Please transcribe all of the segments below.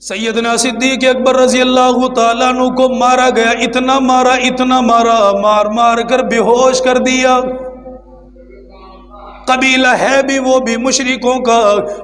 سیدنا صدیق اکبر رضی اللہ تعالیٰ عنہ کو مارا گیا، اتنا مارا، مار مار کر بے ہوش کر دیا۔ قبیلہ ہے بھی وہ بھی مشرکوں کا،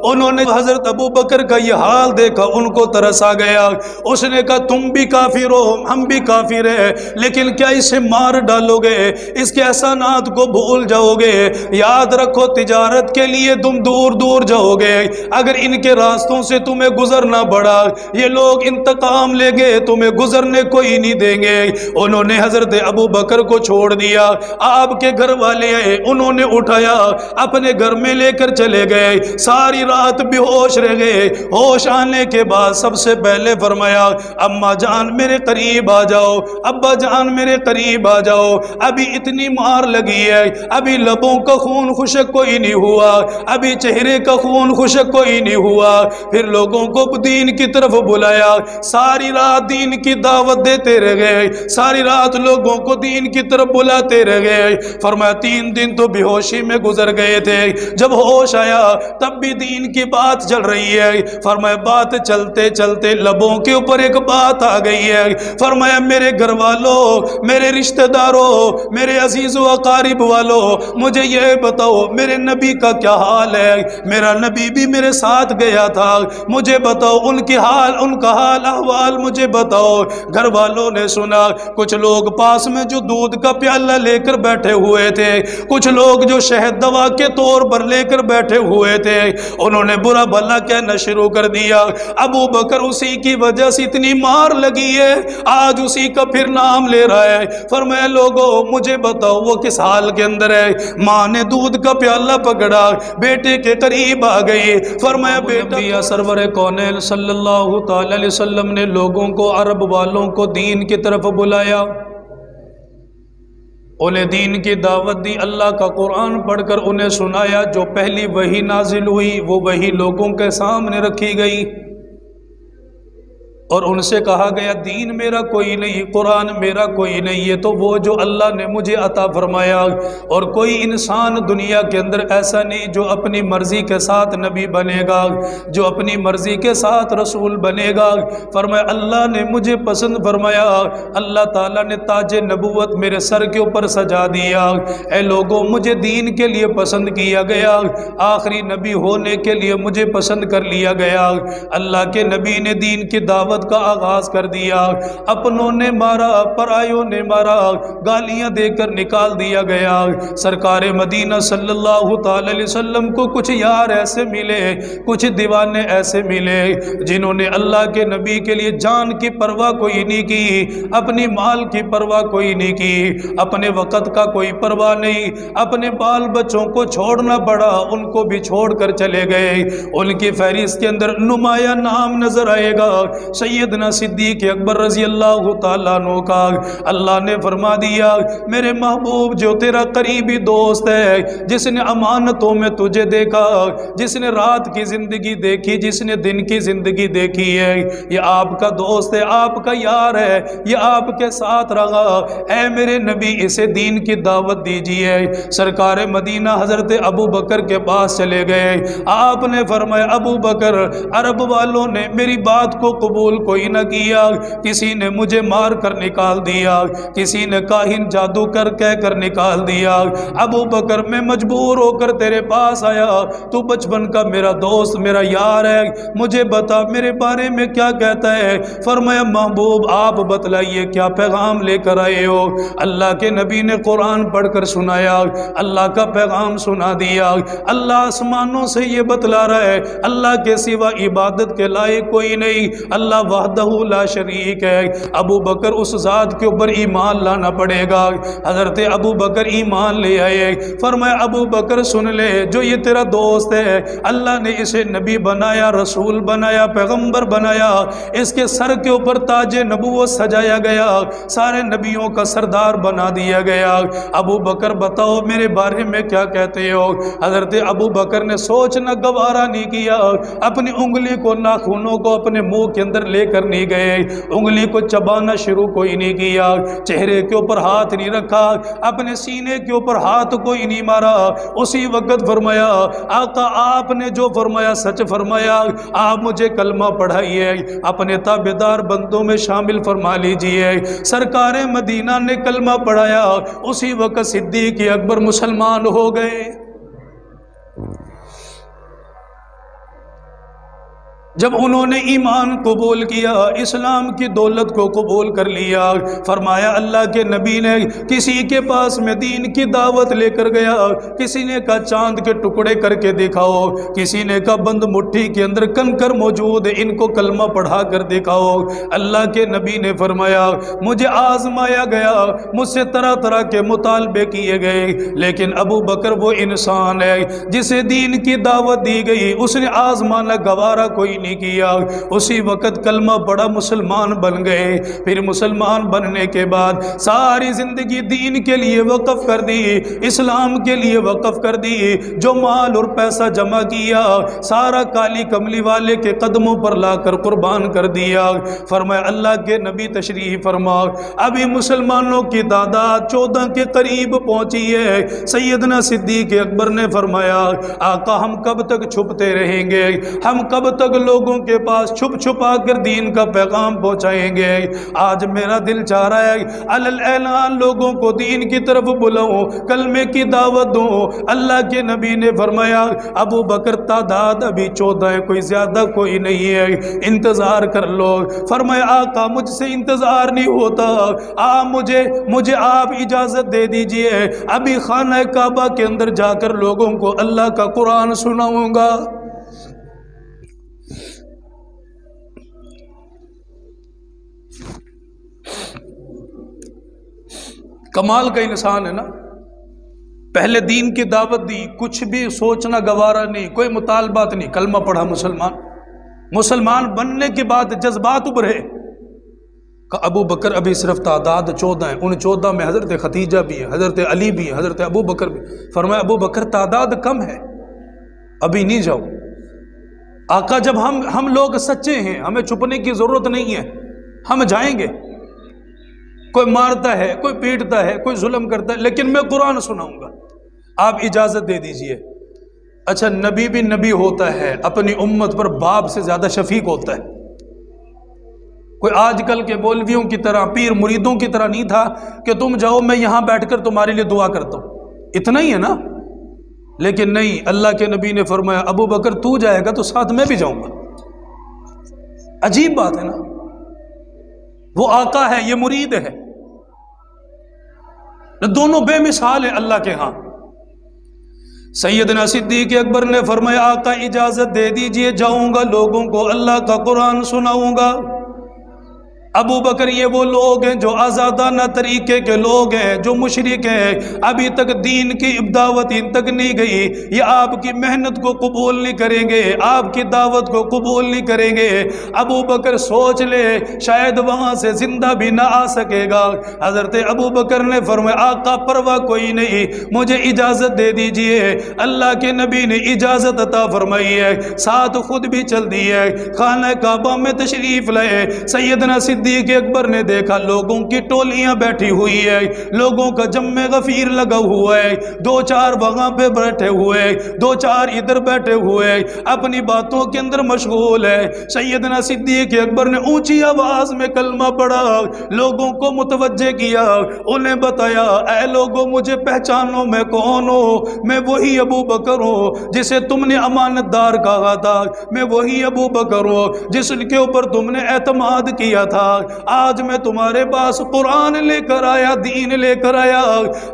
انہوں نے حضرت ابو بکر کا یہ حال دیکھا، ان کو ترس آ گیا۔ اس نے کہا تم بھی کافر ہو، ہم بھی کافر ہیں، لیکن کیا اسے مار ڈالو گے؟ اس کے احسانات کو بھول جاؤ گے؟ یاد رکھو تجارت کے لیے تم دور دور جاؤ گے، اگر ان کے راستوں سے تمہیں گزرنا پڑا، یہ لوگ انتقام لے گے، تمہیں گزرنے کوئی نہیں دیں گے۔ انہوں نے حضرت ابو بکر کو چھوڑ دیا، آپ کے گھر والے آئے، انہوں نے اٹھایا، اپنے گھر میں لے کر چلے گئے، ساری رات بے ہوش رہ گئے۔ ہوش آنے کے بعد سب سے پہلے فرمایا اماں جان میرے قریب آ جاؤ، ابا جان میرے قریب آ جاؤ، ابھی اتنی مار لگی ہے، ابھی لبوں کا خون خشک کوئی نہیں ہوا، ابھی چہرے کا خون خشک کوئی نہیں ہوا۔ پھر لوگوں کو دین کی طرف بلایا، ساری رات دین کی دعوت دیتے رہ گئے، ساری رات لوگوں کو دین کی طرف بلاتے رہ گئے۔ فرمایا 3 دن تو بے ہوشی میں گزر گئے تھے، جب ہوش آیا تب بھی دین کی بات چل رہی ہے۔ فرمایا بات چلتے چلتے لبوں کے اوپر ایک بات آ گئی ہے۔ فرمایا میرے گھر والوں، میرے رشتہ داروں، میرے عزیز و اقارب والوں، مجھے یہ بتاؤ میرے نبی کا کیا حال ہے؟ میرا نبی بھی میرے ساتھ گیا تھا، مجھے بتاؤ ان کا حال احوال مجھے بتاؤ۔ گھر والوں نے سنا، کچھ لوگ پاس میں جو دودھ کا پیالہ لے کر بیٹھے ہوئے تھے، کچھ لوگ جو شہد دوا کے طور پر لے کر بیٹھے ہوئے تھے، انہوں نے برا بھلا کہنا شروع کر دیا، ابو بکر اسی کی وجہ سے اتنی مار لگی ہے، آج اسی کا پھر نام لے رہا ہے۔ فرمایا لوگوں مجھے بتاؤ وہ کس حال کے اندر ہے؟ ماں نے دودھ کا پیالہ پکڑا، بیٹے کے قریب آ گئی، فرمایا بیٹا سرور کونین صلی اللہ تعالی علیہ وسلم نے لوگوں کو، عرب والوں کو دین کی طرف بلایا، انہیں دین کی دعوت دی، اللہ کا قرآن پڑھ کر انہیں سنایا، جو پہلی وحی نازل ہوئی وہ وحی لوگوں کے سامنے رکھی گئی، اور ان سے کہا گیا دین میرا کوئی نہیں، قرآن میرا کوئی نہیں، یہ تو وہ جو اللہ نے مجھے عطا فرمایا، اور کوئی انسان دنیا کے اندر ایسا نہیں جو اپنی مرضی کے ساتھ نبی بنے گا، جو اپنی مرضی کے ساتھ رسول بنے گا۔ فرمایا اللہ نے مجھے پسند فرمایا، اللہ تعالیٰ نے تاج نبوت میرے سر کے اوپر سجا دیا، اے لوگوں مجھے دین کے لیے پسند کیا گیا، آخری نبی ہونے کے لیے مجھے پسند کر لیا گیا۔ اللہ کے نبی نے دین کی دعوت کا آغاز کر دیا، اپنوں نے مارا، پرایوں نے مارا، گالیاں دے کر نکال دیا گیا۔ سرکار مدینہ صلی اللہ تعالی علیہ وسلم کو کچھ یار ایسے ملے، کچھ دیوانے ایسے ملے، جنہوں نے اللہ کے نبی کے لیے جان کی پرواہ کوئی نہیں کی، اپنی مال کی پرواہ کوئی نہیں کی، اپنے وقت کا کوئی پرواہ نہیں، اپنے بال بچوں کو چھوڑنا پڑا، ان کو بھی چھوڑ کر چلے گئے۔ ان کی فہرست کے اندر نمایاں نام نظر آئے گا سیدنا صدیق اکبر رضی اللہ تعالیٰ عنہ کا۔ اللہ نے فرما دیا میرے محبوب جو تیرا قریبی دوست ہے، جس نے امانتوں میں تجھے دیکھا، جس نے رات کی زندگی دیکھی، جس نے دن کی زندگی دیکھی ہے، یہ آپ کا دوست ہے، آپ کا یار ہے، یہ آپ کے ساتھ رہا، اے میرے نبی اسے دین کی دعوت دیجیے۔ سرکار مدینہ حضرت ابو بکر کے پاس چلے گئے، آپ نے فرمایا ابو بکر عرب والوں نے میری بات کو قبول کوئی نہ کیا، کسی نے مجھے مار کر نکال دیا، کسی نے کاہن جادو کر کہہ کر نکال دیا، ابو بکر میں مجبور ہو کر تیرے پاس آیا، تو بچپن کا میرا دوست میرا یار ہے، مجھے بتا میرے بارے میں کیا کہتا ہے؟ فرمایا محبوب آپ بتلائیے کیا پیغام لے کر آئے ہو؟ اللہ کے نبی نے قرآن پڑھ کر سنایا، اللہ کا پیغام سنا دیا، اللہ آسمانوں سے یہ بتلا رہا ہے اللہ کے سوا عبادت کے لائق کوئی نہیں، اللہ وحدہ لا شریک ہے۔ ابو بکر اس ذات کے اوپر ایمان لانا پڑے گا۔ حضرت ابو بکر ایمان لے آئے، فرمایا ابو بکر سن لے، جو یہ تیرا دوست ہے اللہ نے اسے نبی بنایا، رسول بنایا، پیغمبر بنایا، اس کے سر کے اوپر تاج نبوت سجایا گیا، سارے نبیوں کا سردار بنا دیا گیا۔ ابو بکر بتاؤ میرے بارے میں کیا کہتے ہو؟ حضرت ابو بکر نے سوچنا گوارا نہیں کیا، اپنی انگلی کو ناخنوں کو اپنے منہ کے اندر لے کر نہیں گئے، انگلی کو چبانا شروع کوئی نہیں کیا، چہرے کے اوپر ہاتھ نہیں رکھا، اپنے سینے کے اوپر ہاتھ کوئی نہیں مارا۔ اسی وقت فرمایا آقا آپ نے جو فرمایا سچ فرمایا، آپ مجھے کلمہ پڑھائیے، اپنے تابعدار بندوں میں شامل فرما لیجئے۔ سرکار مدینہ نے کلمہ پڑھایا، اسی وقت صدیق اکبر مسلمان ہو گئے۔ جب انہوں نے ایمان قبول کیا، اسلام کی دولت کو قبول کر لیا، فرمایا اللہ کے نبی نے کسی کے پاس میں دین کی دعوت لے کر گیا، کسی نے کہا چاند کے ٹکڑے کر کے دکھاؤ، کسی نے کہا بند مٹھی کے اندر کنکر موجود ہے، ان کو کلمہ پڑھا کر دکھاؤ۔ اللہ کے نبی نے فرمایا مجھے آزمایا گیا، مجھ سے طرح طرح کے مطالبے کیے گئے، لیکن ابو بکر وہ انسان ہے جسے دین کی دعوت دی گئی، اس نے آزمانا گوارا کوئی نہیں کیا۔ اسی وقت کلمہ پڑھا، مسلمان بن گئے۔ پھر مسلمان بننے کے بعد ساری زندگی دین کے لیے وقف کر دی، اسلام کے لیے وقف کر دی، جو مال اور پیسہ جمع کیا سارا کالی کملی والے کے قدموں پر لا کر قربان کر دیا۔ فرمایا اللہ کے نبی تشریف فرما، ابھی مسلمانوں کی تعداد 14 کے قریب پہنچی ہے۔ سیدنا صدیق اکبر نے فرمایا آقا ہم کب تک چھپتے رہیں گے، ہم کب تک لوگوں کے پاس چھپ چھپا کر دین کا پیغام پہنچائیں گے؟ آج میرا دل چاہ رہا ہے علل اعلان لوگوں کو دین کی طرف بلاؤں، کلمے کی دعوت دوں۔ اللہ کے نبی نے فرمایا ابو بکر تعداد ابھی 14 ہے، کوئی زیادہ کوئی نہیں ہے، انتظار کر لو۔ فرمایا آقا مجھ سے انتظار نہیں ہوتا، مجھے آپ اجازت دے دیجئے، ابھی خانہ کعبہ کے اندر جا کر لوگوں کو اللہ کا قرآن سناؤں گا۔ کمال کا انسان ہے نا، پہلے دین کی دعوت دی، کچھ بھی سوچنا گوارا نہیں، کوئی مطالبات نہیں، کلمہ پڑھا مسلمان بننے کے بعد جذبات ابھرے کہ ابو بکر ابھی صرف تعداد 14 ہیں، ان 14 میں حضرت خدیجہ بھی ہے، حضرت علی بھی ہے، حضرت ابو بکر بھی۔ فرمایا ابو بکر تعداد کم ہے، ابھی نہیں جاؤ۔ آقا جب ہم لوگ سچے ہیں، ہمیں چھپنے کی ضرورت نہیں ہے، ہم جائیں گے۔ کوئی مارتا ہے، کوئی پیٹتا ہے، کوئی ظلم کرتا ہے، لیکن میں قرآن سناؤں گا، آپ اجازت دے دیجئے۔ اچھا نبی بھی نبی ہوتا ہے، اپنی امت پر باپ سے زیادہ شفیق ہوتا ہے۔ کوئی آج کل کے مولویوں کی طرح، پیر مریدوں کی طرح نہیں تھا کہ تم جاؤ میں یہاں بیٹھ کر تمہارے لیے دعا کرتا ہوں، اتنا ہی ہے نا۔ لیکن نہیں، اللہ کے نبی نے فرمایا ابو بکر تو جائے گا تو ساتھ میں بھی جاؤں گا۔ عجیب بات ہے نا، وہ آقا ہے، یہ مرید ہے، دونوں بے مثال ہیں اللہ کے ہاں۔ سیدنا صدیق اکبر نے فرمایا آقا اجازت دے دیجئے، جاؤں گا لوگوں کو اللہ کا قرآن سناؤں گا۔ ابو بکر یہ وہ لوگ ہیں جو آزادانہ طریقے کے لوگ ہیں، جو مشرک ہیں، ابھی تک دین کی دعوت ان تک نہیں گئی، یہ آپ کی محنت کو قبول نہیں کریں گے، آپ کی دعوت کو قبول نہیں کریں گے۔ ابو بکر سوچ لے شاید وہاں سے زندہ بھی نہ آ سکے گا۔ حضرت ابو بکر نے فرمایا آقا پرواہ کوئی نہیں، مجھے اجازت دے دیجئے۔ اللہ کے نبی نے اجازت عطا فرمائی ہے، ساتھ خود بھی چل دی ہے، خانہ کعبہ میں تشریف لائے۔ سیدنا صدیق اکبر نے دیکھا لوگوں کی ٹولیاں بیٹھی ہوئی ہے، لوگوں کا جمع غفیر لگا ہوا ہے، 2-4 وہاں پہ بیٹھے ہوئے، 2-4 ادھر بیٹھے ہوئے، اپنی باتوں کے اندر مشغول ہے۔ سیدنا صدیق اکبر نے اونچی آواز میں کلمہ پڑھا، لوگوں کو متوجہ کیا، انہیں بتایا اے لوگوں مجھے پہچانو میں کون ہوں، میں وہی ابو بکر ہوں جسے تم نے امانت دار کہا تھا، میں وہی ابو بکر ہوں جس کے اوپر تم نے اعتماد کیا تھا، آج میں تمہارے پاس قرآن لے کر آیا، دین لے کر آیا۔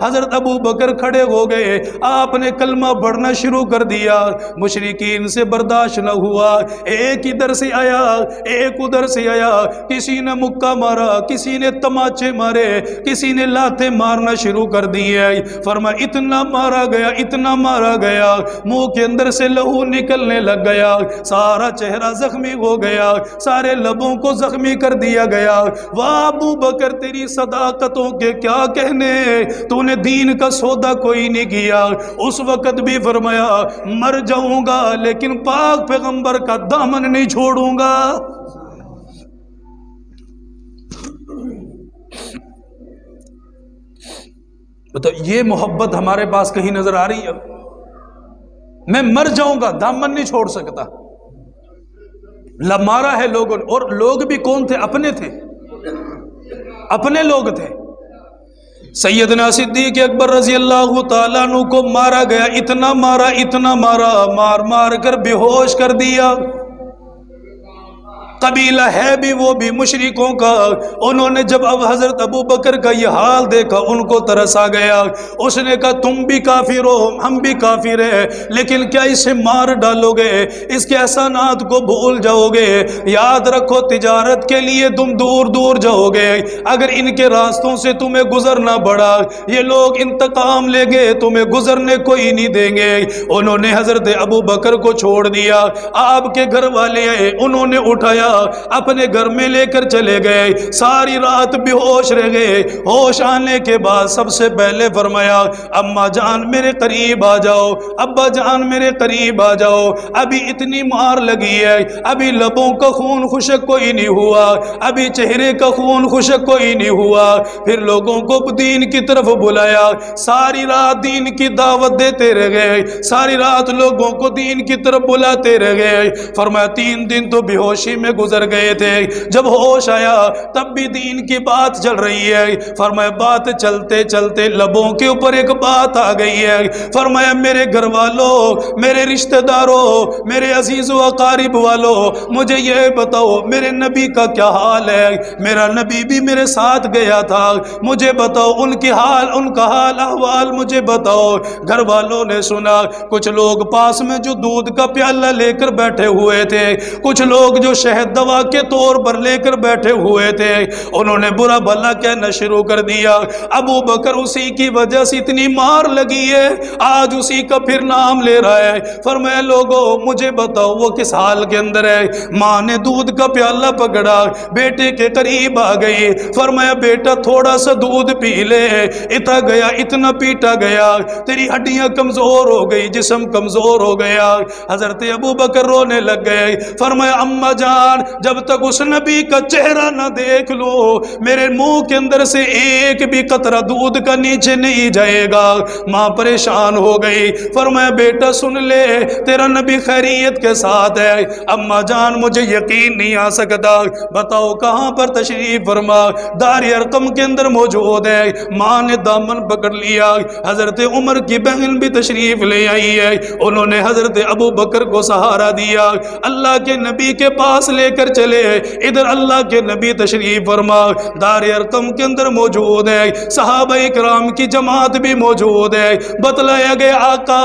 حضرت ابو بکر کھڑے ہو گئے، آپ نے کلمہ پڑھنا شروع کر دیا، مشرکین سے برداشت نہ ہوا، ایک ادھر سے آیا ایک ادھر سے آیا، کسی نے مکہ مارا، کسی نے تماچے مارے، کسی نے لاتیں مارنا شروع کر دیے۔ فرمایا اتنا مارا گیا، اتنا مارا گیا، منہ کے اندر سے لہو نکلنے لگ گیا، سارا چہرہ زخمی ہو گیا، سارے لبوں کو زخمی کر دیا گیا۔ واہ ابو بکر تیری صداقتوں کے کیا کہنے، تو نے دین کا سودا کوئی نہیں کیا۔ اس وقت بھی فرمایا مر جاؤں گا لیکن پاک پیغمبر کا دامن نہیں چھوڑوں گا۔ تو یہ محبت ہمارے پاس کہیں نظر آ رہی ہے؟ میں مر جاؤں گا دامن نہیں چھوڑ سکتا. مارا ہے لوگوں نے، اور لوگ بھی کون تھے؟ اپنے تھے، اپنے لوگ تھے. سیدنا صدیق اکبر رضی اللہ تعالیٰ عنہ کو مارا گیا، اتنا مارا، مار کر بے ہوش کر دیا. قبیلہ ہے بھی وہ بھی مشرکوں کا. انہوں نے جب اب حضرت ابو بکر کا یہ حال دیکھا ان کو ترس آ گیا. اس نے کہا تم بھی کافر ہو، ہم بھی کافر ہیں، لیکن کیا اسے مار ڈالو گے؟ اس کے احسانات کو بھول جاؤ گے؟ یاد رکھو تجارت کے لیے تم دور دور جاؤ گے، اگر ان کے راستوں سے تمہیں گزرنا پڑا یہ لوگ انتقام لے گے، تمہیں گزرنے کوئی نہیں دیں گے. انہوں نے حضرت ابو بکر کو چھوڑ دیا. آپ کے گھر والے آئے، انہوں نے اٹھایا اپنے گھر میں لے کر چلے گئے. ساری رات بے ہوش رہ گئے. ہوش آنے کے بعد سب سے پہلے فرمایا اماں جان میرے قریب آ جاؤ، ابا جان میرے قریب آ جاؤ، ابھی اتنی مار لگی ہے، ابھی لبوں کا خون خشک کوئی نہیں ہوا، ابھی چہرے کا خون خشک کوئی نہیں ہوا. پھر لوگوں کو دین کی طرف بلایا. ساری رات دین کی دعوت دیتے رہ گئے، ساری رات لوگوں کو دین کی طرف بلاتے رہ گئے. فرمایا 3 دن تو بے ہوشی میں گزر گئے تھے، جب ہوش آیا تب بھی دین کی بات چل رہی ہے. فرمایا بات چلتے چلتے لبوں کے اوپر ایک بات آ گئی ہے. فرمایا میرے گھر والوں، میرے رشتہ داروں، میرے عزیز و اقارب والوں، مجھے یہ بتاؤ میرے نبی کا کیا حال ہے؟ میرا نبی بھی میرے ساتھ گیا تھا، مجھے بتاؤ ان کا حال احوال مجھے بتاؤ. گھر والوں نے سنا کچھ لوگ پاس میں جو دودھ کا پیالہ لے کر بیٹھے ہوئے تھے، کچھ لوگ جو شہد دوا کے طور پر لے کر بیٹھے ہوئے تھے، انہوں نے برا بھلا کہنا شروع کر دیا. ابو بکر اسی کی وجہ سے اتنی مار لگی ہے، آج اسی کا پھر نام لے رہا ہے. فرمایا لوگوں مجھے بتاؤ وہ کس حال کے اندر ہے؟ ماں نے دودھ کا پیالہ پکڑا، بیٹے کے قریب آ گئی. فرمایا بیٹا تھوڑا سا دودھ پی لے. اتنا پیٹا گیا، تیری ہڈیاں کمزور ہو گئی، جسم کمزور ہو گیا. حضرت ابو بکر رونے لگ گئے. فرمایا اماں جان جب تک اس نبی کا چہرہ نہ دیکھ لو میرے منہ کے اندر سے ایک بھی قطرہ دودھ کا نیچے نہیں جائے گا. ماں پریشان ہو گئی. فرمایا بیٹا سن لے تیرا نبی خیریت کے ساتھ ہے. اماں جان مجھے یقین نہیں آ سکتا، بتاؤ کہاں پر تشریف فرما؟ دار ارقم کے اندر موجود ہے. ماں نے دامن پکڑ لیا. حضرت عمر کی بہن بھی تشریف لے آئی ہے، انہوں نے حضرت ابو بکر کو سہارا دیا، اللہ کے نبی کے پاس لے کر چلے. ادھر اللہ کے نبی تشریف فرما دار ارقم کے اندر موجود ہے، صحابہ کرام کی جماعت بھی موجود ہے. بتلایا گیا آقا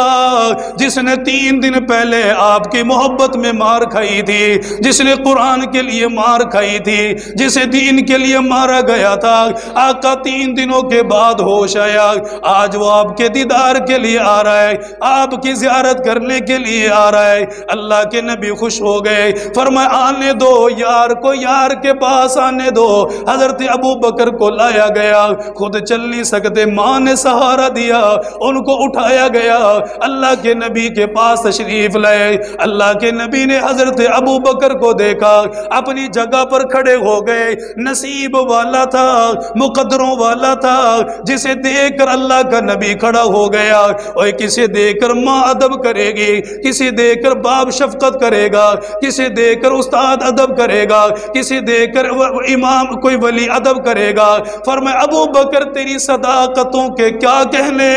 جس نے 3 دن پہلے آپ کی محبت میں مار کھائی تھی، جس نے قرآن کے لیے مار کھائی تھی، جسے دین کے لیے مارا گیا تھا، آقا 3 دنوں کے بعد ہوش آیا. آج وہ آپ کے دیدار کے لیے آ رہا ہے، آپ کی زیارت کرنے کے لیے آ رہا ہے. اللہ کے نبی خوش ہو گئے. فرمایا آنے دو یار کو، یار کے پاس آنے دو. حضرت ابو بکر کو لایا گیا، خود چل نہیں سکتے، ماں نے سہارا دیا، ان کو اٹھایا گیا، اللہ کے نبی کے پاس تشریف لائے. اللہ کے نبی نے حضرت ابو بکر کو دیکھا، اپنی جگہ پر کھڑے ہو گئے. نصیب والا تھا، مقدروں والا تھا، جسے دیکھ کر اللہ کا نبی کھڑا ہو گیا. اور کسے دیکھ کر ماں ادب کرے گی، کسے دیکھ کر باپ شفقت کرے گا، کسے دیکھ کر استاد ادب کرے گا، کسے دیکھ کر امام کوئی ولی ادب کرے گا. فرمایا ابو بکر تیری صداقتوں کے کیا کہنے،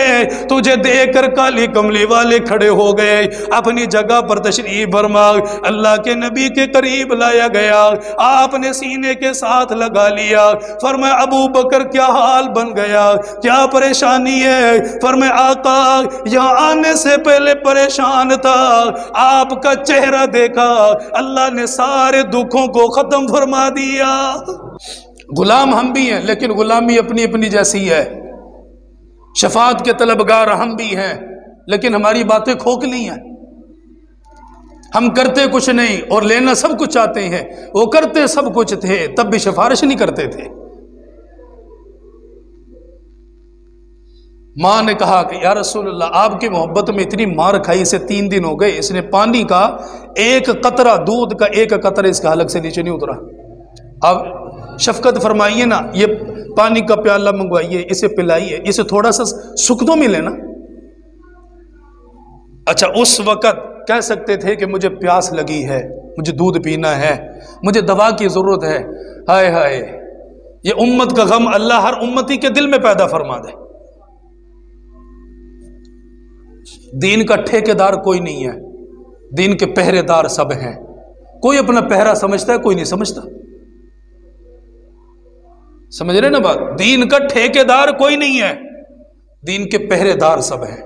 تجھے دیکھ کر کالی کملی والے کھڑے ہو گئے. اپنی جگہ پر تشریف فرما. اللہ کے نبی کے قریب لایا گیا، آپ نے سینے کے ساتھ لگا لیا. فرمایا ابو بکر کیا حال بن گیا، کیا پریشانی ہے؟ فرمایا آقا یہاں آنے سے پہلے پریشان تھا، آپ کا چہرہ دیکھا اللہ نے سارے دکھوں کو ختم فرما دیا. غلام ہم بھی ہیں لیکن غلامی اپنی اپنی جیسی ہے. شفاعت کے طلبگار ہم بھی ہیں لیکن ہماری باتیں کھوکھلی ہیں. ہم کرتے کچھ نہیں اور لینا سب کچھ چاہتے ہیں. وہ کرتے سب کچھ تھے تب بھی سفارش نہیں کرتے تھے. ماں نے کہا کہ یا رسول اللہ آپ کی محبت میں اتنی مار کھائی سے 3 دن ہو گئے، اس نے پانی کا ایک قطرہ، دودھ کا ایک قطرہ اس کا حلق سے نیچے نہیں اترا. اب شفقت فرمائیے نا، یہ پانی کا پیالہ منگوائیے، اسے پلائیے، اسے تھوڑا سا سکھ تو ملے نا۔ اچھا اس وقت کہہ سکتے تھے کہ مجھے پیاس لگی ہے، مجھے دودھ پینا ہے، مجھے دوا کی ضرورت ہے۔ ہائے ہائے، یہ امت کا غم اللہ ہر امتی کے دل میں پیدا فرما دے۔ دین کا ٹھیکیدار کوئی نہیں ہے، دین کے پہرے دار سب ہیں۔ کوئی اپنا پہرا سمجھتا ہے، کوئی نہیں سمجھتا۔ سمجھ رہے نا بات؟ دین کا ٹھیکیدار کوئی نہیں ہے، دین کے پہرے دار سب ہیں،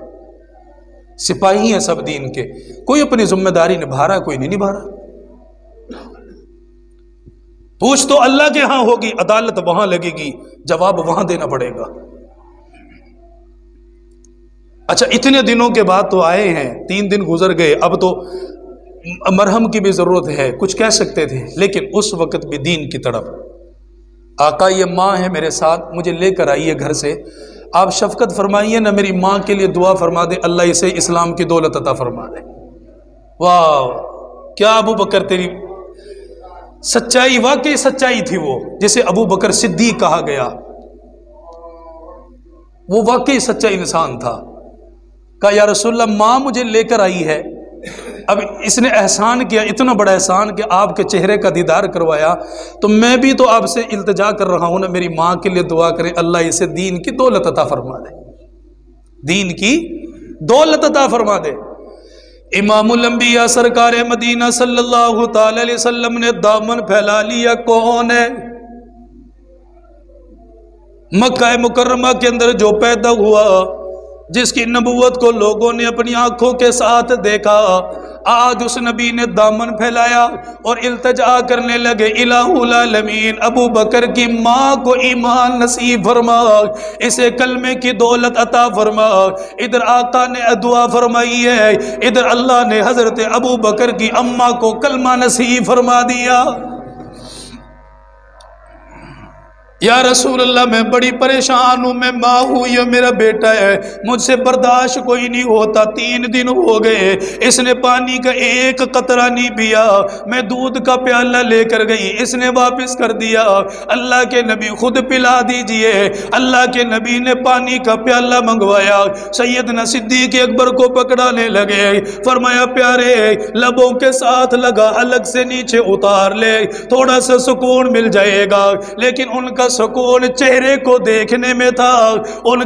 سپاہی ہیں سب دین کے۔ کوئی اپنی ذمہ داری نبھا رہا ہے، کوئی نہیں نبھا رہا۔ پوچھ تو اللہ کے ہاں ہوگی، عدالت وہاں لگے گی، جواب وہاں دینا پڑے گا۔ اچھا اتنے دنوں کے بعد تو آئے ہیں، 3 دن گزر گئے، اب تو مرہم کی بھی ضرورت ہے، کچھ کہہ سکتے تھے، لیکن اس وقت بھی دین کی طرف۔ آقا یہ ماں ہے میرے ساتھ، مجھے لے کر آئیے گھر سے، آپ شفقت فرمائیے نا، میری ماں کے لیے دعا فرما دے، اللہ اسے اسلام کی دولت عطا فرما دے۔ واہ کیا ابو بکر تیری سچائی، واقعی سچائی تھی وہ، جسے ابو بکر صدیق کہا گیا، وہ واقعی سچا انسان تھا۔ کہا یا رسول اللہ ماں مجھے لے کر آئی ہے، اب اس نے احسان کیا، اتنا بڑا احسان کہ آپ کے چہرے کا دیدار کروایا، تو میں بھی تو آپ سے التجا کر رہا ہوں نا، میری ماں کے لیے دعا کریں اللہ اسے دین کی دولت عطا فرما دے، دین کی دولت عطا فرما دے۔ امام الانبیاء سرکار مدینہ صلی اللہ تعالی علیہ وسلم نے دامن پھیلا لیا، کون ہے؟ مکہ مکرمہ کے اندر جو پیدا ہوا، جس کی نبوت کو لوگوں نے اپنی آنکھوں کے ساتھ دیکھا، آج اس نبی نے دامن پھیلایا اور التجا کرنے لگے الہ العالمین ابو بکر کی ماں کو ایمان نصیب فرما، اسے کلمے کی دولت عطا فرما۔ ادھر آقا نے دعا فرمائی ہے، ادھر اللہ نے حضرت ابو بکر کی اماں کو کلمہ نصیب فرما دیا۔ یا رسول اللہ میں بڑی پریشان ہوں، میں ماں ہوں، یہ میرا بیٹا ہے، مجھ سے برداشت کوئی نہیں ہوتا، 3 دن ہو گئے، اس نے پانی کا ایک قطرہ نہیں پیا، میں دودھ کا پیالہ لے کر گئی، اس نے واپس کر دیا، اللہ کے نبی خود پلا دیجئے۔ اللہ کے نبی نے پانی کا پیالہ منگوایا، سیدنا صدیق اکبر کو پکڑانے لگے، فرمایا پیارے لبوں کے ساتھ لگا، الگ سے نیچے اتار لے، تھوڑا سا سکون مل جائے گا۔ لیکن ان کا سکون چہرے کو دیکھنے میں تھا، ان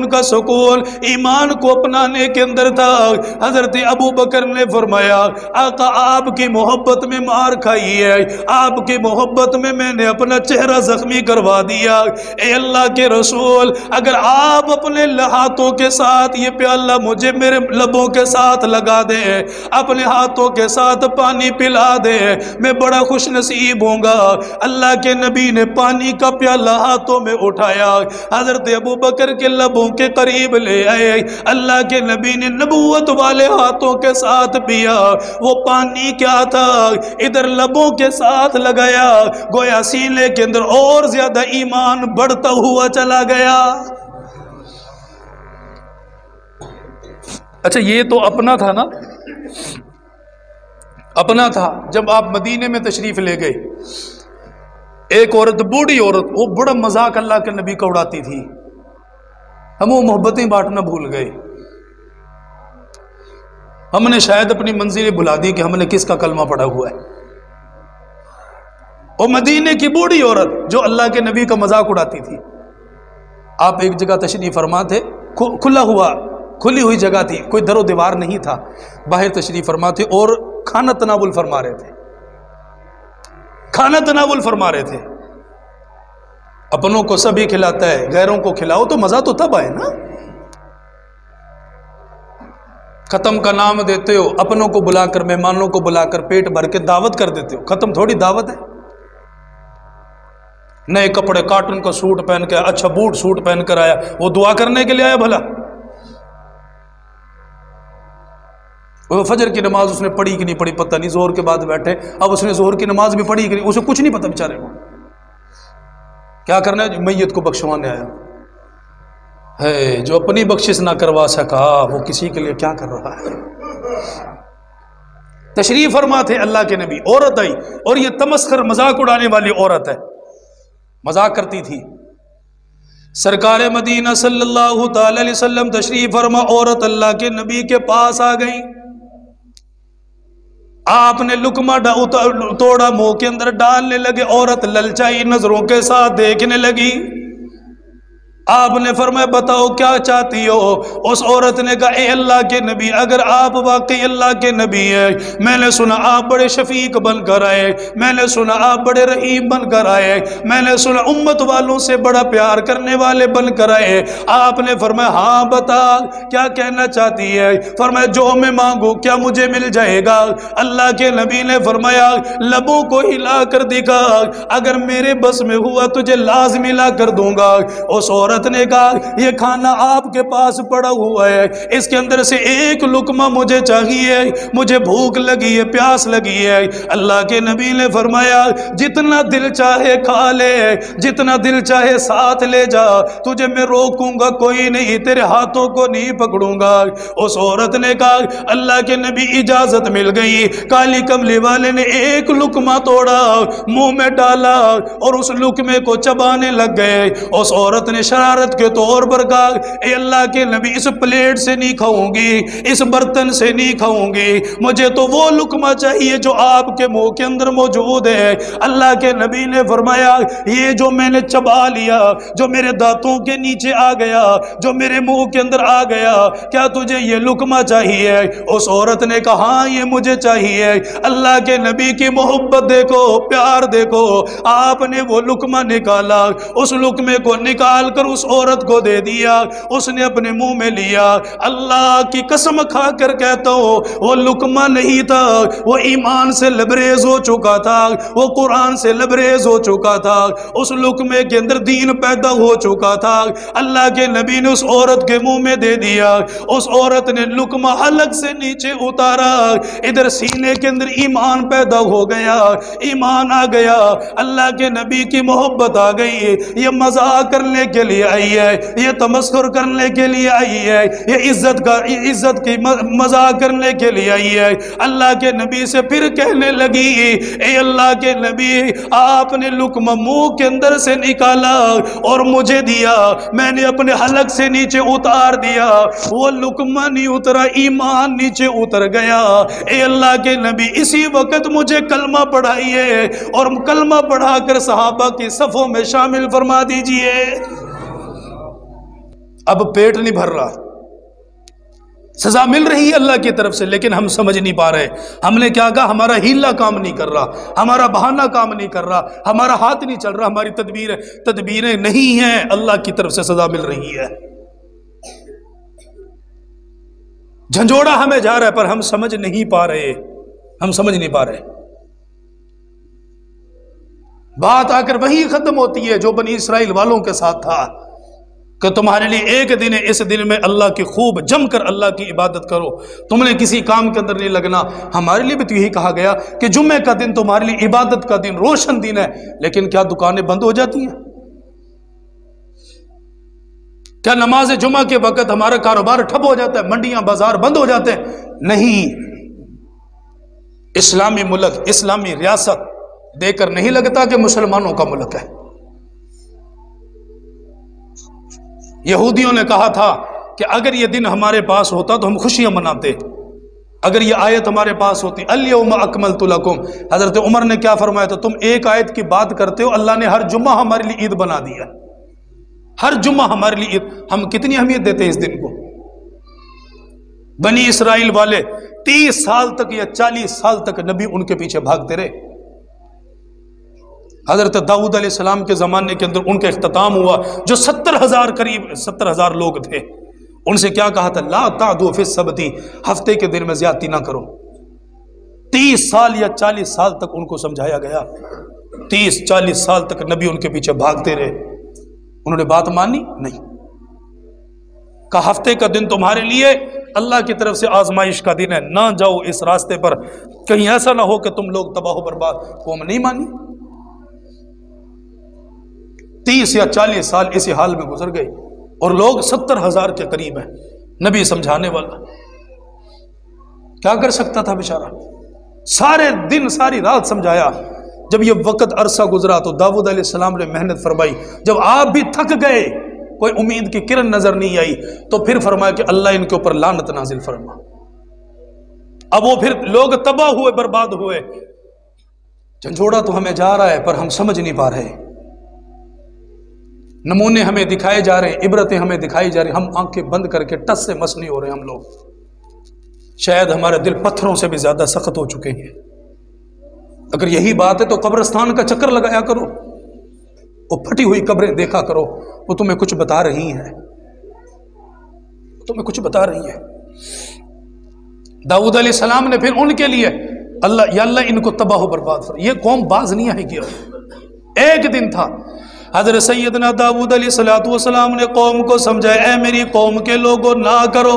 کا سکون ایمان کو اپنانے کے اندر تھا۔ حضرت ابو بکر نے فرمایا آقا آپ کی محبت میں مار کھائی ہے، آپ کی محبت میں نے اپنا چہرہ زخمی کروا دیا، اے اللہ کے رسول اگر آپ اپنے ہاتھوں کے ساتھ یہ پیالہ مجھے میرے لبوں کے ساتھ لگا دیں، اپنے ہاتھوں کے ساتھ پانی پلا دیں، میں بڑا خوش نصیب ہوں گا۔ اللہ کے نبی نے پانی کا پیالہ ہاتھوں میں اٹھایا، حضرت ابو بکر کے لبوں کے قریب لے آئے، اللہ کے نبی نے نبوت والے ہاتھوں کے ساتھ پیا۔ وہ پانی کیا تھا، ادھر لبوں کے ساتھ لگایا، گویا سینے کے اندر اور زیادہ ایمان بڑھتا ہوا چلا گیا۔ اچھا یہ تو اپنا تھا نا، اپنا تھا۔ جب آپ مدینے میں تشریف لے گئے، ایک عورت، بوڑھی عورت، وہ بڑا مذاق اللہ کے نبی کا اڑاتی تھی، ہم وہ محبتیں بانٹنا بھول گئے، ہم نے شاید اپنی منزلیں بھلا دی کہ ہم نے کس کا کلمہ پڑھا ہوا ہے۔ وہ مدینے کی بوڑھی عورت جو اللہ کے نبی کا مذاق اڑاتی تھی، آپ ایک جگہ تشریف فرما تھے، کھلی ہوئی جگہ تھی، کوئی در و دیوار نہیں تھا، باہر تشریف فرما تھے اور کھانا تناول فرما رہے تھے، کھانا تناول فرما رہے تھے۔ اپنوں کو سبھی کھلاتا ہے، غیروں کو کھلاؤ تو مزہ تو تب آئے نا۔ ختم کا نام دیتے ہو، اپنوں کو بلا کر، مہمانوں کو بلا کر پیٹ بھر کے دعوت کر دیتے ہو، ختم تھوڑی دعوت ہے۔ نئے کپڑے، کاٹن کا سوٹ پہن کے، اچھا بوٹ سوٹ پہن کر آیا، وہ دعا کرنے کے لیے آیا بھلا؟ وہ فجر کی نماز اس نے پڑھی کہ نہیں پڑھی پتہ نہیں، زہر کے بعد بیٹھے، اب اس نے زہر کی نماز بھی پڑھی کہ نہیں، اسے کچھ نہیں پتہ بیچارے کو، کیا کرنا ہے؟ میت کو بخشوانے آیا ہے۔ جو اپنی بخشش نہ کروا سکا وہ کسی کے لیے کیا کر رہا ہے؟ تشریف فرما تھے اللہ کے نبی، عورت آئی، اور یہ تمسخر مذاق اڑانے والی عورت ہے، مذاق کرتی تھی۔ سرکار مدینہ صلی اللہ تعالی علیہ وسلم تشریف فرما، عورت اللہ کے نبی کے پاس آ گئی، آپ نے لقمہ توڑا، منہ کے اندر ڈالنے لگے، عورت للچائی نظروں کے ساتھ دیکھنے لگی۔ آپ نے فرمایا بتاؤ کیا چاہتی ہو؟ اس عورت نے کہا اے اللہ کے نبی، اگر آپ واقعی اللہ کے نبی ہیں، میں نے سنا آپ بڑے شفیق بن کر آئے، میں نے سنا آپ بڑے رحیم بن کر آئے، میں نے سنا امت والوں سے بڑا پیار کرنے والے بن کر آئے۔ آپ نے فرمایا ہاں بتا کیا کہنا چاہتی ہے؟ فرمایا جو میں مانگوں کیا مجھے مل جائے گا؟ اللہ کے نبی نے فرمایا لبوں کو ہلا کر دکھا، اگر میرے بس میں ہوا تجھے لازمی لا کر دوں گا۔ اس عورت نے کہا یہ کھانا آپ کے پاس پڑا ہوا ہے، اس کے اندر سے ایک لقمہ مجھے چاہیے، مجھے بھوک لگی ہے، پیاس لگی ہے۔ اللہ کے نبی نے فرمایا جتنا دل چاہے کھا لے، جتنا دل چاہے ساتھ لے جا، تجھے میں روکوں گا کوئی نہیں، تیرے ہاتھوں کو نہیں پکڑوں گا۔ اس عورت نے کہا اللہ کے نبی اجازت مل گئی۔ کالی کملی والے نے ایک لقمہ توڑا، منہ میں ڈالا اور اس لقمے کو چبانے لگ گئے۔ اس عورت نے شرارت کے طور پر کہا اے اللہ کے نبی اس پلیٹ سے نہیں کھاؤں گی، اس برتن سے نہیں کھاؤں گی، مجھے تو وہ لقمہ چاہیے جو آپ کے منہ کے اندر موجود ہے۔ اللہ کے نبی نے فرمایا یہ جو میں نے چبا لیا، جو میرے دانتوں کے نیچے آ گیا، جو میرے منہ کے اندر آ گیا، کیا تجھے یہ لقمہ چاہیے؟ اس عورت نے کہا ہاں یہ مجھے چاہیے۔ اللہ کے نبی کی محبت دیکھو، پیار دیکھو، آپ نے وہ لقمہ نکالا، اس لقمے کو نکال کر اس عورت کو دے دیا، اس نے اپنے منہ میں لیا۔ اللہ کی قسم کھا کر کہتا ہوں وہ لقمہ نہیں تھا، وہ ایمان سے لبریز ہو چکا تھا، وہ قرآن سے لبریز ہو چکا تھا، اس لقمے کے اندر دین پیدا ہو چکا تھا۔ اللہ کے نبی نے اس عورت کے منہ میں دے دیا، اس عورت نے لقمہ حلق سے نیچے اتارا، ادھر سینے کے اندر ایمان پیدا ہو گیا، ایمان آ گیا، اللہ کے نبی کی محبت آ گئی۔ یہ مذاق کرنے کے لیے آئی ہے، یہ تمسخر کرنے کے لیے آئی ہے، یہ عزت کی مذاق کرنے کے لیے آئی ہے۔ اللہ کے نبی سے پھر کہنے لگی اے اللہ کے نبی آپ نے لقمہ منہ کے اندر سے نکالا اور مجھے دیا، میں نے اپنے حلق سے نیچے اتار دیا، وہ لقمہ نہیں اترا، ایمان نیچے اتر گیا۔ اے اللہ کے نبی اسی وقت مجھے کلمہ پڑھائیے اور کلمہ پڑھا کر صحابہ کی صفوں میں شامل فرما دیجئے۔ اب پیٹ نہیں بھر رہا، سزا مل رہی ہے اللہ کی طرف سے، لیکن ہم سمجھ نہیں پا رہے۔ ہم نے کیا کہا ہمارا ہیلا کام نہیں کر رہا، ہمارا بہانہ کام نہیں کر رہا، ہمارا ہاتھ نہیں چل رہا، ہماری تدبیریں نہیں ہیں، اللہ کی طرف سے سزا مل رہی ہے۔ جھنجھوڑا ہمیں جا رہا ہے پر ہم سمجھ نہیں پا رہے، ہم سمجھ نہیں پا رہے۔ بات آ کر وہی ختم ہوتی ہے جو بنی اسرائیل والوں کے ساتھ تھا کہ تمہارے لیے ایک دن ہے، اس دن میں اللہ کی خوب جم کر اللہ کی عبادت کرو، تم نے کسی کام کے اندر نہیں لگنا۔ ہمارے لیے بھی تو یہی کہا گیا کہ جمعہ کا دن تمہارے لیے عبادت کا دن، روشن دن ہے، لیکن کیا دکانیں بند ہو جاتی ہیں؟ کیا نماز جمعہ کے وقت ہمارا کاروبار ٹھپ ہو جاتا ہے، منڈیاں بازار بند ہو جاتے ہیں؟ نہیں، اسلامی ملک، اسلامی ریاست دیکھ کر نہیں لگتا کہ مسلمانوں کا ملک ہے۔ یہودیوں نے کہا تھا کہ اگر یہ دن ہمارے پاس ہوتا تو ہم خوشیاں مناتے، اگر یہ آیت ہمارے پاس ہوتی الیوم اکملت لکم۔ حضرت عمر نے کیا فرمایا تھا، تم ایک آیت کی بات کرتے ہو، اللہ نے ہر جمعہ ہمارے لیے عید بنا دیا، ہر جمعہ ہمارے لیے عید۔ ہم کتنی اہمیت دیتے ہیں اس دن کو؟ بنی اسرائیل والے 30 سال تک یا 40 سال تک نبی ان کے پیچھے بھاگتے رہے۔ حضرت داؤد علیہ السلام کے زمانے کے اندر ان کا اختتام ہوا، جو 70,000 قریب 70,000 لوگ تھے، ان سے کیا کہا تھا، لا تعدوا فی السبت، ہفتے کے دن میں زیادتی نہ کرو۔ 30 سال یا 40 سال تک ان کو سمجھایا گیا، 30-40 سال تک نبی ان کے پیچھے بھاگتے رہے، انہوں نے بات مانی نہیں۔ کہا ہفتے کا دن تمہارے لیے اللہ کی طرف سے آزمائش کا دن ہے، نہ جاؤ اس راستے پر، کہیں ایسا نہ ہو کہ تم لوگ تباہ و برباد۔ قوم نہیں مانی، 30 یا 40 سال اسی حال میں گزر گئے اور لوگ 70,000 کے قریب ہیں۔ نبی سمجھانے والا کیا کر سکتا تھا بیچارہ؟ سارے دن ساری رات سمجھایا، جب یہ وقت عرصہ گزرا تو داؤد علیہ السلام نے محنت فرمائی، جب آپ بھی تھک گئے، کوئی امید کی کرن نظر نہیں آئی، تو پھر فرمایا کہ اللہ ان کے اوپر لعنت نازل فرما۔ اب وہ پھر لوگ تباہ ہوئے، برباد ہوئے۔ جھنجھوڑا تو ہمیں جا رہا ہے پر ہم سمجھ نہیں پا رہے، نمونے ہمیں دکھائے جا رہے ہیں، عبرتیں ہمیں دکھائی جا رہی ہیں، ہم آنکھیں بند کر کے ٹس سے مس نہیں ہو رہے ہم لوگ۔ شاید ہمارے دل پتھروں سے بھی زیادہ سخت ہو چکے ہیں۔ اگر یہی بات ہے تو قبرستان کا چکر لگایا کرو، وہ پھٹی ہوئی قبریں دیکھا کرو، وہ تمہیں کچھ بتا رہی ہیں، تمہیں کچھ بتا رہی ہیں۔ داؤد علیہ السلام نے پھر ان کے لیے اللہ یا اللہ ان کو تباہ و برباد کر، یہ قوم باز نہیں آئے گی۔ ایک دن تھا، حضرت سیدنا داؤد علیہ السلام نے قوم کو سمجھایا، اے میری قوم کے لوگوں نہ کرو،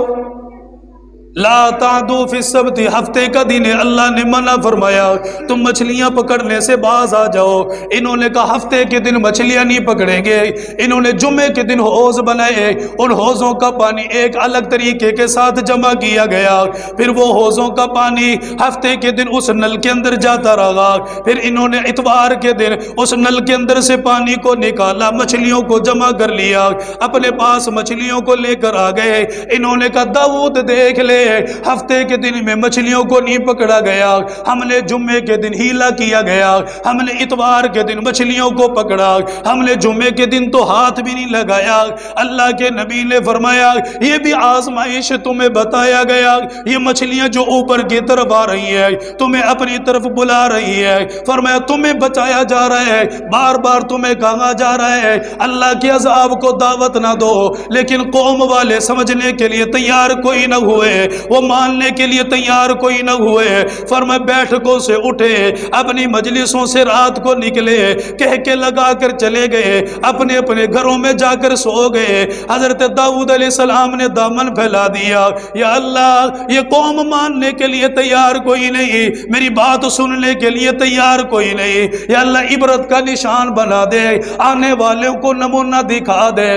لا تعدوا فی السبت، ہفتے کا دن ہے، اللہ نے منع فرمایا تم مچھلیاں پکڑنے سے باز آ جاؤ۔ انہوں نے کہا ہفتے کے دن مچھلیاں نہیں پکڑیں گے، انہوں نے جمعے کے دن حوض بنائے، ان حوضوں کا پانی ایک الگ طریقے کے ساتھ جمع کیا گیا، پھر وہ حوضوں کا پانی ہفتے کے دن اس نل کے اندر جاتا رہا، پھر انہوں نے اتوار کے دن اس نل کے اندر سے پانی کو نکالا، مچھلیوں کو جمع کر لیا، اپنے پاس مچھلیوں کو لے کر آ گئے۔ انہوں نے کہا داؤد دیکھ لے، ہفتے کے دن میں مچھلیوں کو نہیں پکڑا گیا، ہم نے جمعے کے دن ہیلا کیا گیا، ہم نے اتوار کے دن مچھلیوں کو پکڑا، ہم نے جمعے کے دن تو ہاتھ بھی نہیں لگایا۔ اللہ کے نبی نے فرمایا یہ بھی آزمائش تمہیں بتایا گیا، یہ مچھلیاں جو اوپر کی طرف آ رہی ہے تمہیں اپنی طرف بلا رہی ہے، فرمایا تمہیں بچایا جا رہا ہے، بار بار تمہیں کہا جا رہا ہے اللہ کے عذاب کو دعوت نہ دو، لیکن قوم والے سمجھنے کے لیے تیار کوئی نہ ہوئے، وہ ماننے کے لیے تیار کوئی نہ ہوئے۔ فرمایا بیٹھکوں سے اٹھے، اپنی مجلسوں سے رات کو نکلے، کہہ کے لگا کر چلے گئے، اپنے اپنے گھروں میں جا کر سو گئے۔ حضرت داؤد علیہ السلام نے دامن پھیلا دیا، یا اللہ یہ قوم ماننے کے لیے تیار کوئی نہیں، میری بات سننے کے لیے تیار کوئی نہیں، یا اللہ عبرت کا نشان بنا دے، آنے والوں کو نمونہ دکھا دے۔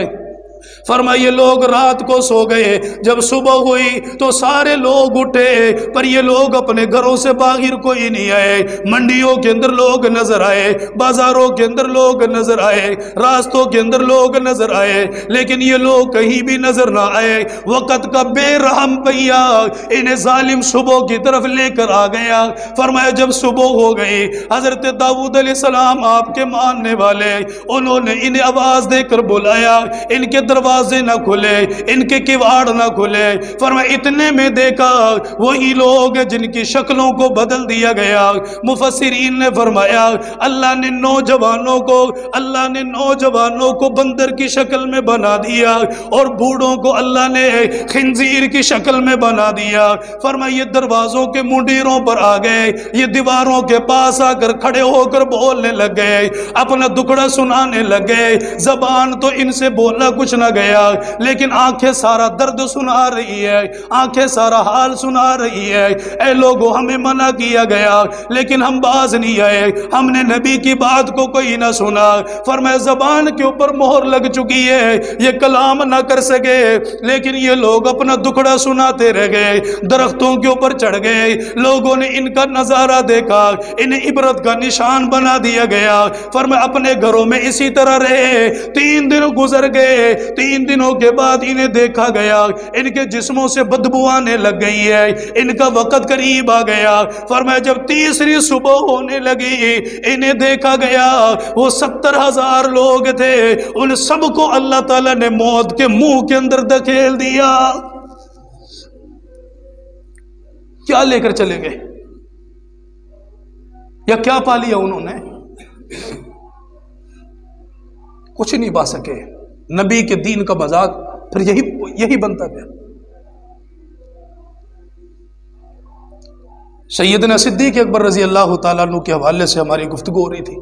فرمائیے لوگ رات کو سو گئے، جب صبح ہوئی تو سارے لوگ اٹھے، پر یہ لوگ اپنے گھروں سے باہر کوئی نہیں آئے۔ منڈیوں کے اندر لوگ نظر آئے، بازاروں کے اندر لوگ نظر آئے، راستوں کے اندر لوگ نظر آئے، لیکن یہ لوگ کہیں بھی نظر نہ آئے۔ وقت کا بے رحم پہیا انہیں ظالم صبح کی طرف لے کر آ گیا۔ فرمایا جب صبح ہو گئی، حضرت داؤد علیہ السلام آپ کے ماننے والے، انہوں نے انہیں آواز دے کر بلایا، ان کے دروازے نہ کھلے، ان کے کواڑ نہ کھلے۔ فرمایا اتنے میں دیکھا وہی لوگ جن کی شکلوں کو بدل دیا گیا۔ مفسرین نے فرمایا اللہ نے نوجوانوں کو بندر کی شکل میں بنا دیا اور بوڑھوں کو اللہ نے خنزیر کی شکل میں بنا دیا۔ فرمایا یہ دروازوں کے منڈیروں پر آ گئے، یہ دیواروں کے پاس آ کر کھڑے ہو کر بولنے لگ گئے، اپنا دکھڑا سنانے لگ گئے۔ زبان تو ان سے بولنا کچھ نہ گیا، لیکن آنکھیں سارا درد سنا رہی ہے، آنکھیں سارا حال سنا رہی ہے۔ اے لوگو ہمیں منع کیا گیا لیکن ہم باز نہیں آئے، ہم نے نبی کی بات کو کوئی نہ سنا۔ فرمایا زبان کے اوپر مہر لگ چکی ہے، یہ کلام نہ کر سکے، لیکن یہ لوگ اپنا دکھڑا سناتے رہ گئے، درختوں کے اوپر چڑھ گئے۔ لوگوں نے ان کا نظارہ دیکھا، انہیں عبرت کا نشان بنا دیا گیا۔ فرمایا اپنے گھروں میں اسی طرح رہے، 3 دن گزر گئے، 3 دنوں کے بعد انہیں دیکھا گیا، ان کے جسموں سے بدبو آنے لگ گئی ہے، ان کا وقت قریب آ گیا۔ فرمایا جب تیسری صبح ہونے لگی، انہیں دیکھا گیا، وہ 70,000 لوگ تھے، ان سب کو اللہ تعالیٰ نے موت کے منہ کے اندر دھکیل دیا۔ کیا لے کر چلے گئے یا کیا پا لیا انہوں نے؟ کچھ نہیں پا سکے۔ نبی کے دین کا مذاق پھر یہی بنتا گیا۔ سیدنا صدیق اکبر رضی اللہ تعالیٰ عنہ کے حوالے سے ہماری گفتگو ہو رہی تھی۔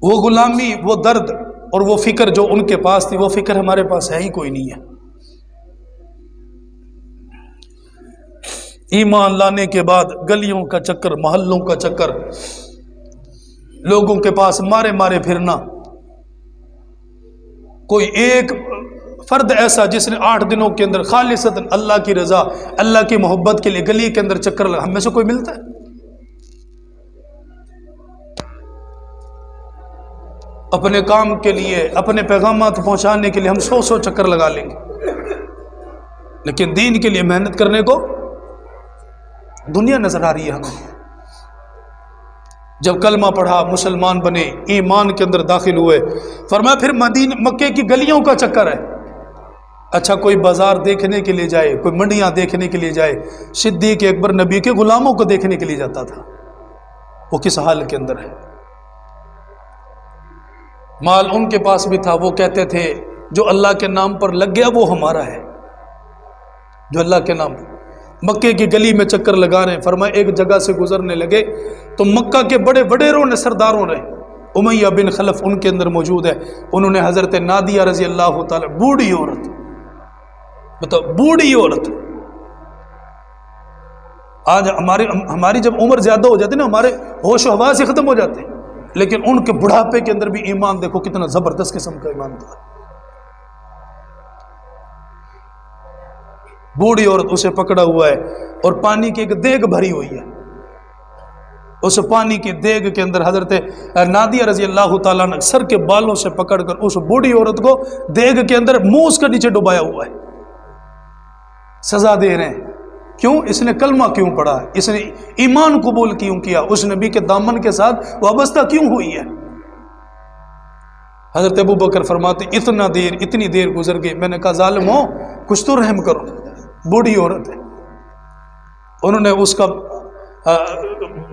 وہ غلامی، وہ درد اور وہ فکر جو ان کے پاس تھی، وہ فکر ہمارے پاس ہے ہی کوئی نہیں ہے۔ ایمان لانے کے بعد گلیوں کا چکر، محلوں کا چکر، لوگوں کے پاس مارے مارے پھرنا۔ کوئی ایک فرد ایسا جس نے 8 دنوں کے اندر خالصتاً اللہ کی رضا، اللہ کی محبت کے لیے گلی کے اندر چکر لگا، ہم میں سے کوئی ملتا ہے؟ اپنے کام کے لیے، اپنے پیغامات پہنچانے کے لیے ہم 100 چکر لگا لیں گے، لیکن دین کے لیے محنت کرنے کو دنیا نظر آ رہی ہے ہمیں۔ جب کلمہ پڑھا، مسلمان بنے، ایمان کے اندر داخل ہوئے، فرمایا پھر مکے کی گلیوں کا چکر ہے۔ اچھا کوئی بازار دیکھنے کے لیے جائے، کوئی منڈیاں دیکھنے کے لیے جائے، صدیق اکبر نبی کے غلاموں کو دیکھنے کے لیے جاتا تھا، وہ کس حال کے اندر ہے۔ مال ان کے پاس بھی تھا، وہ کہتے تھے جو اللہ کے نام پر لگ گیا وہ ہمارا ہے، جو اللہ کے نام پر۔ مکے کی گلی میں چکر لگا رہے ہیں، فرمایا ایک جگہ سے گزرنے لگے تو مکہ کے بڑے وڈیروں نے، سرداروں نے، امیہ بن خلف ان کے اندر موجود ہے، انہوں نے حضرت نادیہ رضی اللہ تعالی، بوڑھی عورت، بتاؤ بوڑھی عورت، آج ہماری جب عمر زیادہ ہو جاتی ہے نا، ہمارے ہوش و حواس ختم ہو جاتے ہیں، لیکن ان کے بڑھاپے کے اندر بھی ایمان دیکھو کتنا زبردست قسم کا ایمان تھا۔ بوڑھی عورت، اسے پکڑا ہوا ہے اور پانی کی ایک دیگ بھری ہوئی ہے، اس پانی کی دیگ کے اندر حضرت نادیہ رضی اللہ تعالیٰ نے سر کے بالوں سے پکڑ کر اس بوڑھی عورت کو دیگ کے اندر منہ اس کے نیچے ڈبایا ہوا ہے، سزا دے رہے ہیں۔ کیوں؟ اس نے کلمہ کیوں پڑھا، اس نے ایمان قبول کیوں کیا، اس نبی کے دامن کے ساتھ وابستہ کیوں ہوئی ہے۔ حضرت ابو بکر فرماتے اتنی دیر گزر گئی، میں نے کہا ظالم ہو کچھ تو رحم کرو، بوڑھی عورت ہے۔ انہوں نے اس کا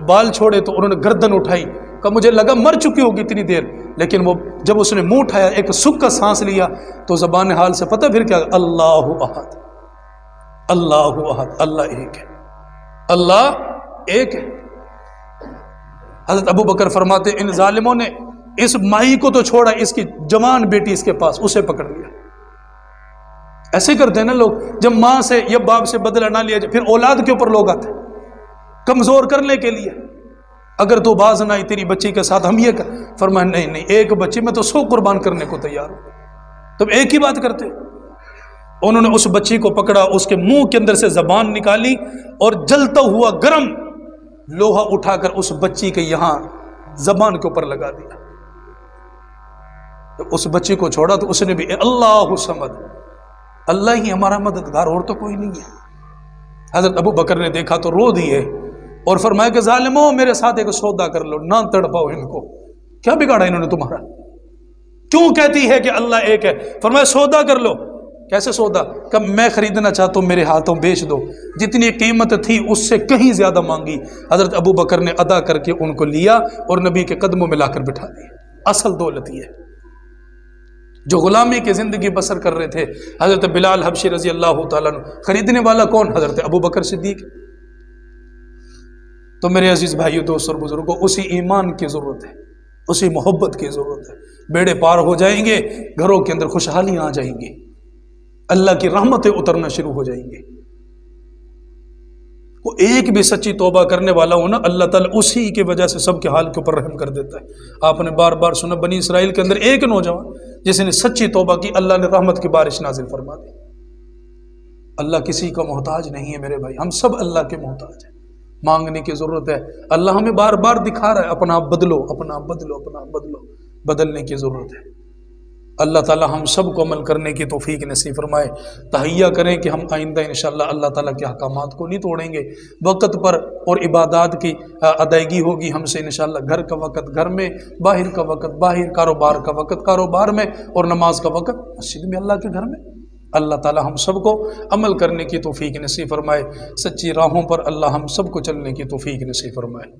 بال چھوڑے تو انہوں نے گردن اٹھائی، کہ مجھے لگا مر چکی ہوگی اتنی دیر، لیکن وہ جب اس نے منہ اٹھایا، ایک سکھ کا سانس لیا تو زبان حال سے پتہ پھر کیا، اللہ احد، اللہ احد، اللہ ایک ہے، اللہ ایک ہے۔ حضرت ابو بکر فرماتے ان ظالموں نے اس مائی کو تو چھوڑا، اس کی جوان بیٹی اس کے پاس، اسے پکڑ لیا۔ ایسے کرتے ہیں نا لوگ، جب ماں سے یا باپ سے بدلہ نہ لیا جائے پھر اولاد کے اوپر لوگ آتے ہیں کمزور کرنے کے لیے، اگر تو باز نہ آئی تیری بچی کے ساتھ ہم یہ کر، فرمایا نہیں ایک بچی میں تو 100 قربان کرنے کو تیار ہوں، تم ایک ہی بات کرتے۔ انہوں نے اس بچی کو پکڑا، اس کے منہ کے اندر سے زبان نکالی اور جلتا ہوا گرم لوہا اٹھا کر اس بچی کے یہاں زبان کے اوپر لگا دیا۔ جب اس بچی کو چھوڑا تو اس نے بھی اللہ صمد، اللہ ہی ہمارا مددگار، اور تو کوئی نہیں ہے۔ حضرت ابو بکر نے دیکھا تو رو دیے اور فرمایا کہ ظالموں میرے ساتھ ایک سودا کر لو، نہ تڑپاؤ ان کو، کیا بگاڑا انہوں نے تمہارا، کیوں کہتی ہے کہ اللہ ایک ہے؟ فرمایا سودا کر لو۔ کیسے سودا؟ کہ میں خریدنا چاہتا ہوں، میرے ہاتھوں بیچ دو، جتنی قیمت تھی اس سے کہیں زیادہ مانگی۔ حضرت ابو بکر نے ادا کر کے ان کو لیا اور نبی کے قدموں میں لا کر بٹھا دیا۔ اصل دولت یہ ہے۔ جو غلامی کی زندگی بسر کر رہے تھے، حضرت بلال حبشی رضی اللہ تعالیٰ عنہ، خریدنے والا کون؟ حضرت ابو بکر صدیق۔ تو میرے عزیز بھائیو، دوست اور بزرگوں، اسی ایمان کی ضرورت ہے، اسی محبت کی ضرورت ہے۔ بیڑے پار ہو جائیں گے، گھروں کے اندر خوشحالیاں آ جائیں گی، اللہ کی رحمتیں اترنا شروع ہو جائیں گی۔ وہ ایک بھی سچی توبہ کرنے والا ہو نا، اللہ تعالیٰ اسی کی وجہ سے سب کے حال کے اوپر رحم کر دیتا ہے۔ آپ نے بار بار سنا بنی اسرائیل کے اندر ایک نوجوان جس نے سچی توبہ کی، اللہ نے رحمت کی بارش نازل فرما دی۔ اللہ کسی کا محتاج نہیں ہے میرے بھائی، ہم سب اللہ کے محتاج ہیں، مانگنے کی ضرورت ہے۔ اللہ ہمیں بار بار دکھا رہا ہے اپنا آپ بدلو، اپنا آپ بدلو، اپنا آپ بدلو، بدلنے کی ضرورت ہے۔ اللہ تعالیٰ ہم سب کو عمل کرنے کی توفیق نصیب فرمائے۔ تہیہ کریں کہ ہم آئندہ انشاءاللہ اللہ تعالیٰ کے احکامات کو نہیں توڑیں گے، وقت پر اور عبادات کی ادائیگی ہوگی ہم سے انشاءاللہ، گھر کا وقت گھر میں، باہر کا وقت باہر، کاروبار کا وقت کاروبار میں، اور نماز کا وقت مسجد میں، اللہ کے گھر میں۔ اللہ تعالیٰ ہم سب کو عمل کرنے کی توفیق نصیب فرمائے، سچی راہوں پر اللہ ہم سب کو چلنے کی توفیق نصیب فرمائے۔